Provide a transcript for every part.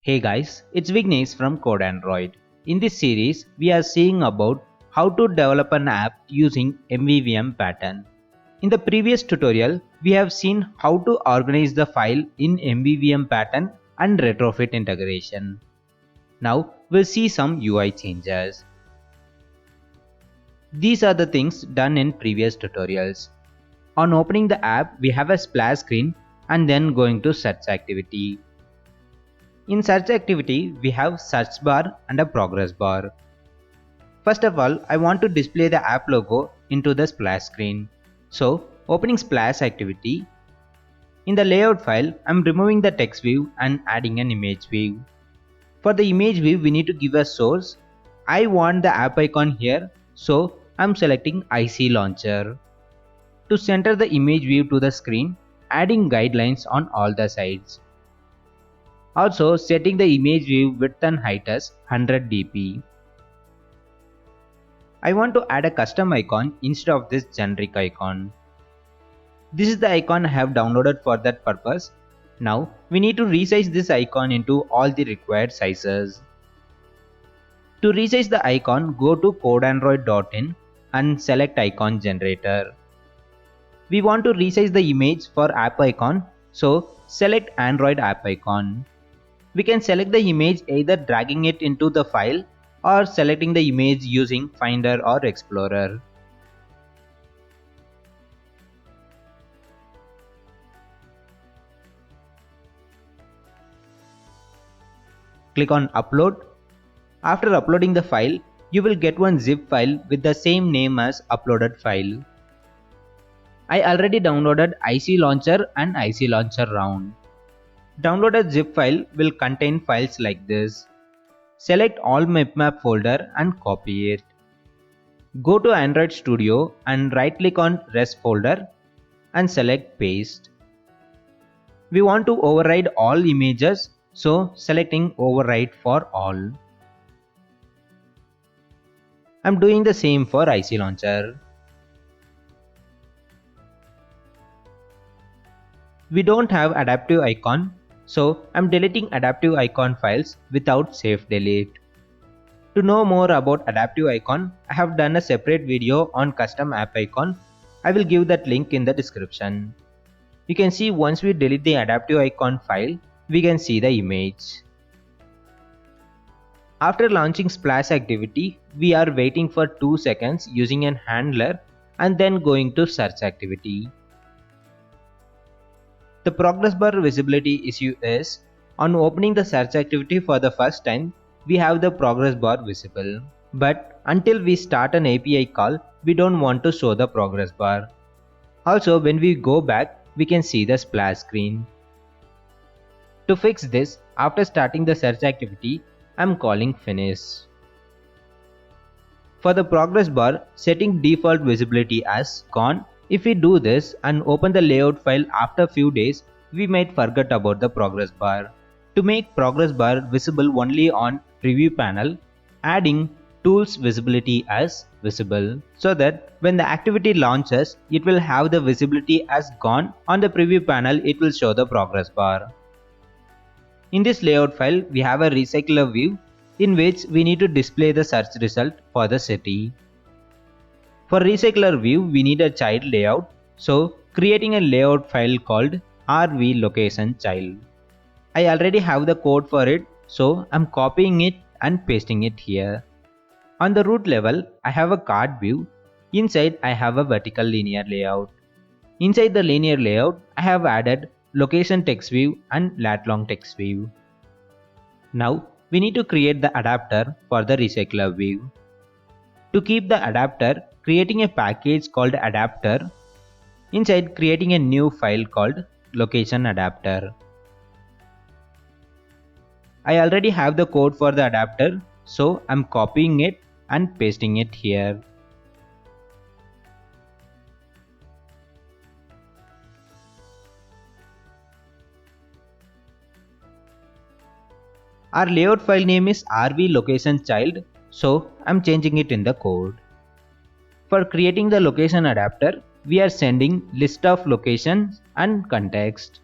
Hey guys, it's Vignesh from CodeAndroid. In this series, we are seeing about how to develop an app using MVVM pattern. In the previous tutorial, we have seen how to organize the file in MVVM pattern and retrofit integration. Now we'll see some UI changes. These are the things done in previous tutorials. On opening the app, we have a splash screen and then going to search activity. In search activity, we have search bar and a progress bar. First of all, I want to display the app logo into the splash screen. So, opening splash activity. In the layout file, I am removing the text view and adding an image view. For the image view, we need to give a source. I want the app icon here, so I am selecting IC Launcher. To center the image view to the screen, adding guidelines on all the sides. Also setting the image view width and height as 100 dp. I want to add a custom icon instead of this generic icon. This is the icon I have downloaded for that purpose. Now we need to resize this icon into all the required sizes. To resize the icon, go to CodeAndroid.in and select icon generator. We want to resize the image for app icon, so select Android app icon. We can select the image either dragging it into the file or selecting the image using Finder or Explorer. Click on Upload. After uploading the file, you will get one zip file with the same name as uploaded file. I already downloaded IC Launcher and IC Launcher Round. Downloaded zip file will contain files like this. Select all MipMap folder and copy it. Go to Android Studio and right click on Res folder and select Paste. We want to override all images, so selecting Overwrite for all. I'm doing the same for IC Launcher. We don't have adaptive icon, so I'm deleting adaptive icon files without safe delete. To know more about adaptive icon, I have done a separate video on custom app icon. I will give that link in the description. You can see once we delete the adaptive icon file, we can see the image. After launching splash activity, we are waiting for 2 seconds using an handler and then going to search activity. The progress bar visibility issue is, on opening the search activity for the first time, we have the progress bar visible. But until we start an API call, we don't want to show the progress bar. Also, when we go back, we can see the splash screen. To fix this, after starting the search activity, I am calling finish. For the progress bar, setting default visibility as gone. If we do this and open the layout file after few days, we might forget about the progress bar. To make progress bar visible only on preview panel, adding tools visibility as visible, so that when the activity launches, it will have the visibility as gone. On the preview panel, it will show the progress bar. In this layout file, we have a recycler view in which we need to display the search result for the city. For recycler view, we need a child layout, so creating a layout file called rv location child. I already have the code for it, so I'm copying it and pasting it here. On the root level, I have a card view. Inside, I have a vertical linear layout. Inside the linear layout, I have added location text view and lat long text view. Now, we need to create the adapter for the recycler view. To keep the adapter, creating a package called adapter. Inside, creating a new file called location adapter. I already have the code for the adapter, so I'm copying it and pasting it here. Our layout file name is rv location child, so I'm changing it in the code. For creating the location adapter, we are sending list of locations and context.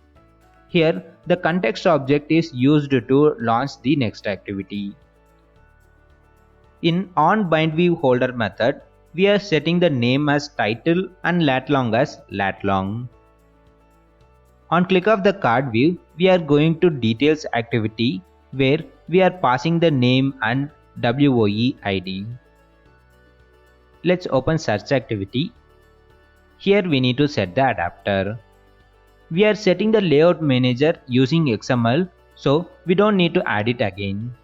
Here, the context object is used to launch the next activity. In onBindViewHolder method, we are setting the name as title and lat_long as lat_long. On click of the card view, we are going to details activity where we are passing the name and WOE ID. Let's open search activity. Here we need to set the adapter. We are setting the layout manager using XML, so we don't need to add it again.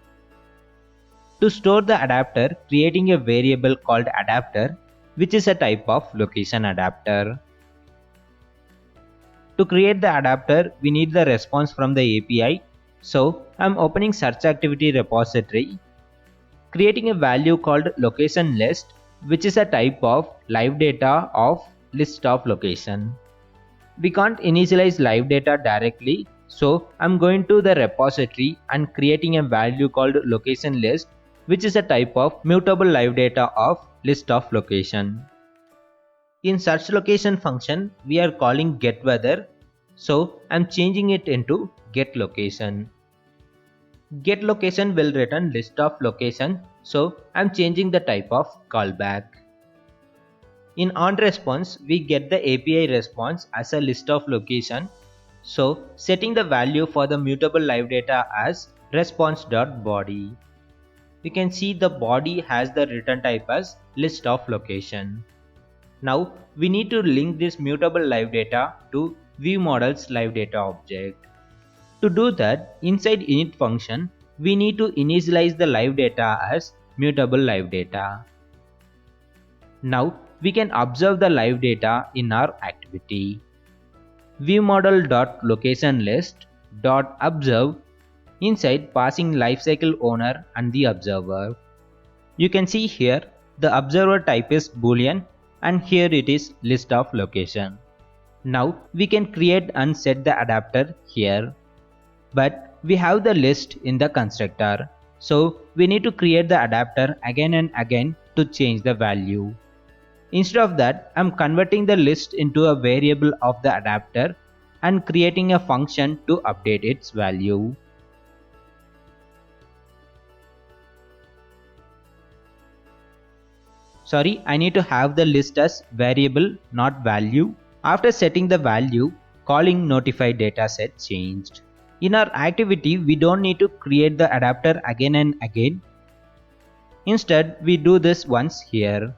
To store the adapter, creating a variable called adapter, which is a type of location adapter. To create the adapter, we need the response from the API. So I'm opening search activity repository, creating a value called location list, which is a type of live data of list of location. We can't initialize live data directly, so I'm going to the repository and creating a value called location list, which is a type of mutable live data of list of location. In search location function, we are calling getWeather, so I'm changing it into getLocation. GetLocation will return list of location, so I'm changing the type of callback. In onResponse, we get the API response as a list of location, so setting the value for the mutable live data as response.body. You can see the body has the return type as list of location. Now we need to link this mutable live data to viewModel's live data object. To do that, inside init function, we need to initialize the live data as mutable live data. Now we can observe the live data in our activity. viewModel.locationList.observe inside passing lifecycle owner and the observer. You can see here the observer type is boolean and here it is list of location. Now we can create and set the adapter here. But we have the list in the constructor, so we need to create the adapter again and again to change the value. Instead of that, I'm converting the list into a variable of the adapter and creating a function to update its value. Sorry, I need to have the list as variable, not value. After setting the value, calling notify dataset changed. In our activity, we don't need to create the adapter again and again. Instead, we do this once here.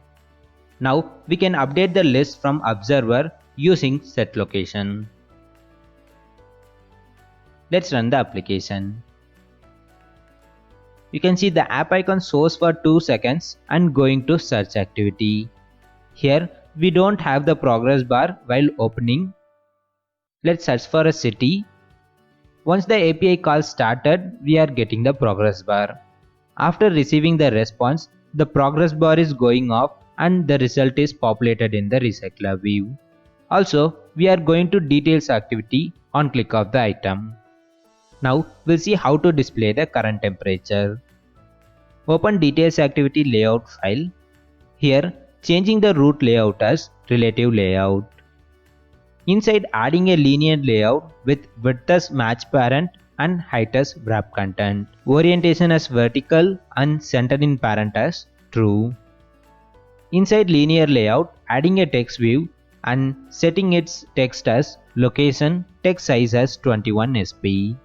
Now we can update the list from observer using setLocation. Let's run the application. You can see the app icon shows for 2 seconds and going to search activity. Here we don't have the progress bar while opening. Let's search for a city. Once the API call started, we are getting the progress bar. After receiving the response, the progress bar is going off and the result is populated in the recycler view. Also, we are going to details activity on click of the item. Now we'll see how to display the current temperature. Open details activity layout file. Here, changing the root layout as relative layout. Inside, adding a linear layout with width as match parent and height as wrap content. Orientation as vertical and center in parent as true. Inside linear layout, adding a text view and setting its text as location, text size as 21 sp.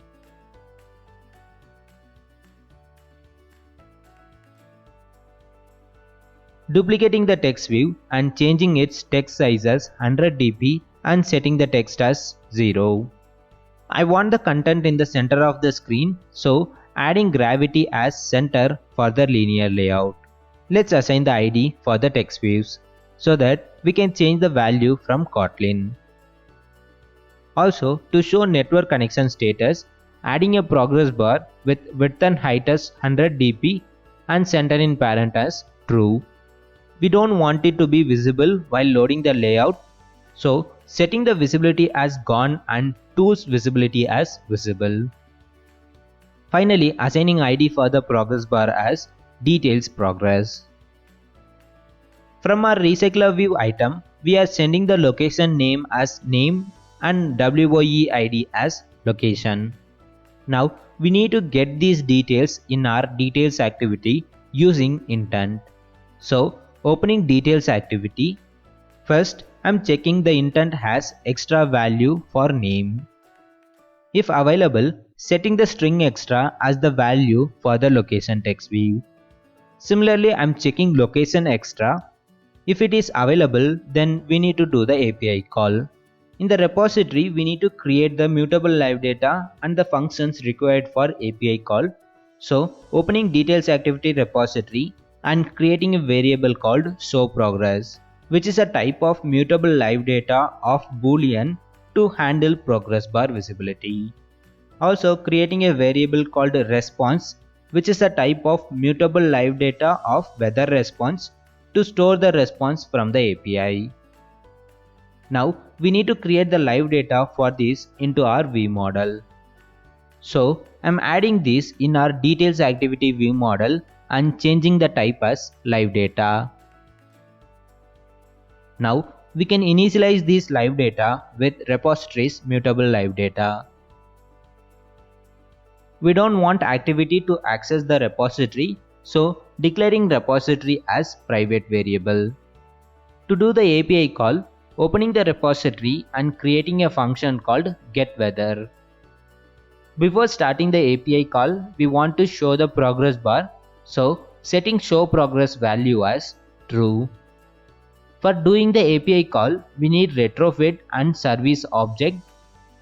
Duplicating the text view and changing its text size as 100 dp and setting the text as 0. I want the content in the center of the screen, so adding gravity as center for the linear layout. Let's assign the ID for the text views so that we can change the value from Kotlin. Also, to show network connection status, adding a progress bar with width and height as 100 dp and center in parent as true. We don't want it to be visible while loading the layout, so setting the visibility as gone and tools visibility as visible. Finally, assigning ID for the progress bar as details progress. From our recycler view item, we are sending the location name as name and WOE ID as location. Now we need to get these details in our details activity using intent. So opening details activity, first I'm checking the intent has extra value for name. If available, setting the string extra as the value for the location text view. Similarly, I'm checking location extra. If it is available, then we need to do the API call. In the repository, we need to create the mutable live data and the functions required for API call. So, opening details activity repository and creating a variable called showProgress, which is a type of mutable live data of Boolean to handle progress bar visibility. Also, creating a variable called response, which is a type of mutable live data of weather response to store the response from the API. Now we need to create the live data for this into our view model. So I'm adding this in our details activity view model and changing the type as live data. Now we can initialize this live data with repositories mutable live data. We don't want activity to access the repository, so declaring repository as private variable. To do the API call, opening the repository and creating a function called getWeather. Before starting the API call, we want to show the progress bar, so setting showProgress value as true. For doing the API call, we need retrofit and service object.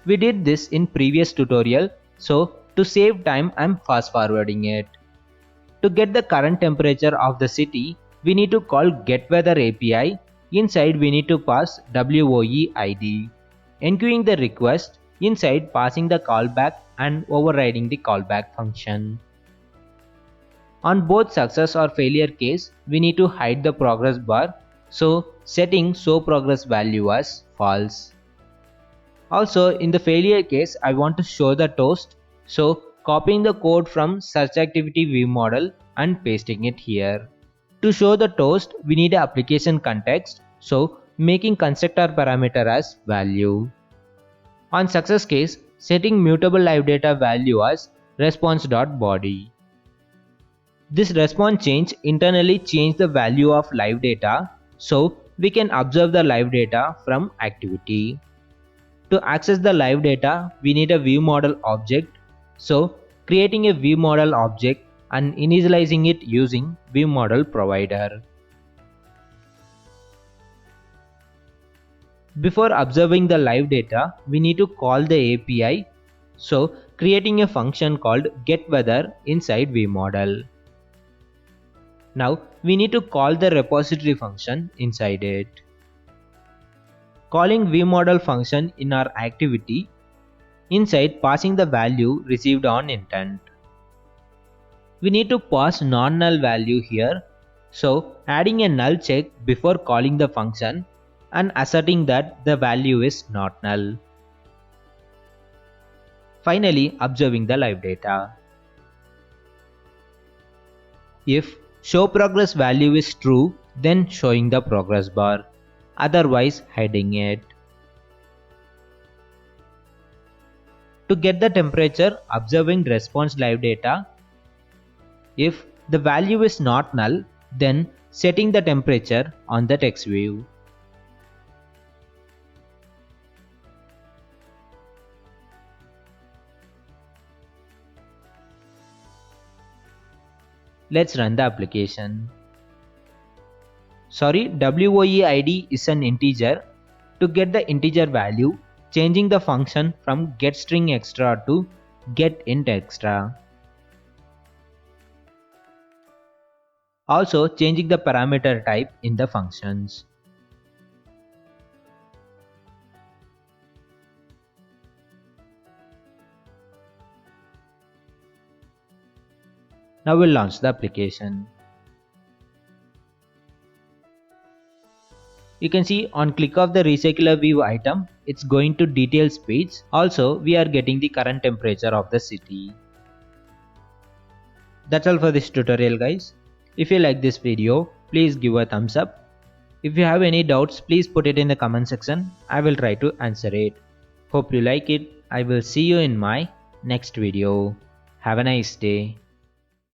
We did this in previous tutorial, so to save time, I'm fast forwarding it. To get the current temperature of the city, we need to call getWeather API. Inside we need to pass WOE-ID. Enqueuing the request, inside passing the callback and overriding the callback function. On both success or failure case, we need to hide the progress bar, so setting showProgress value as false. Also in the failure case, I want to show the toast, so copying the code from search activity view model and pasting it here. To show the toast, we need an application context, so making constructor parameter as value. On success case, setting mutable live data value as response.body. This response change internally change the value of live data, so we can observe the live data from activity. To access the live data, we need a view model object, so creating a view model object and initializing it using view model provider. Before observing the live data, we need to call the API, so creating a function called getWeather inside view model. Now we need to call the repository function inside it. Calling view model function in our activity, inside passing the value received on intent. We need to pass non-null value here, so adding a null check before calling the function and asserting that the value is not null. Finally, observing the live data. If showProgress value is true, then showing the progress bar, otherwise hiding it. To get the temperature, observing response live data. If the value is not null, then setting the temperature on the text view. Let's run the application. Sorry, WOE-ID is an integer. To get the integer value, changing the function from getStringExtra to getIntExtra. Also changing the parameter type in the functions. Now we'll launch the application. You can see on click of the recycler view item, it's going to details page. Also, we are getting the current temperature of the city. That's all for this tutorial, guys. If you like this video, please give a thumbs up. If you have any doubts, please put it in the comment section. I will try to answer it. Hope you like it I will see you in my next video. Have a nice day.